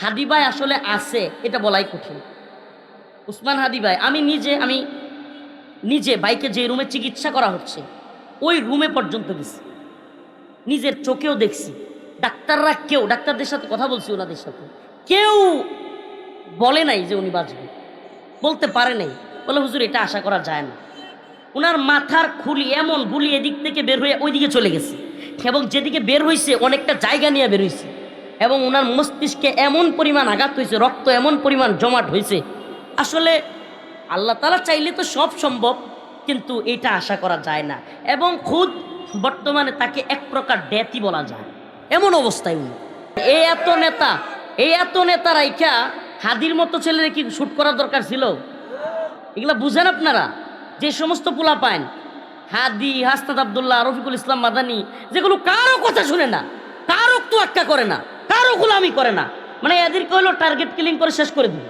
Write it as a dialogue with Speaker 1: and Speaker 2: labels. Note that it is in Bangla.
Speaker 1: হাদি ভাই আসলে আছে এটা বলাই কঠিন। উসমান হাদি ভাই, আমি নিজে বাইকে যে রুমে চিকিৎসা করা হচ্ছে ওই রুমে পর্যন্ত গেছি, নিজের চোখেও দেখছি। ডাক্তারদের সাথে কথা বলছি, ওনাদের সাথে কেউ বলে নাই যে উনি বাঁচবে, বলতে পারে নাই। বলে হুজুর এটা আশা করা যায় না। ওনার মাথার খুলি এমন গুলি এদিক থেকে বের হয়ে ওইদিকে চলে গেছে, এবং যেদিকে বের হয়েছে অনেকটা জায়গা নিয়ে বের হয়েছে, এবং ওনার মস্তিষ্কে এমন পরিমাণ আঘাত হয়েছে, রক্ত এমন পরিমাণ জমাট হয়েছে। আসলে আল্লাহ তাআলা চাইলে তো সব সম্ভব, কিন্তু এটা আশা করা যায় না। এবং খুদ বর্তমানে তাকে এক প্রকার ডেথই বলা যায়, এমন অবস্থায় উনি। এই এত নেতা রাইখা হাদির মতো ছেলের কি শুট করার দরকার ছিল? এগুলা বুঝেন আপনারা? যে সমস্ত পোলা পায় হাদি, হাসনাত আব্দুল্লাহ, রফিকুল ইসলাম মাদানী, যেগুলো কারো কথা শুনে না, কারো তোয়াক্কা করে না, কারো গোলামি করে না, মানে এদেরকে হলো টার্গেট কিলিং করে শেষ করে দিবে।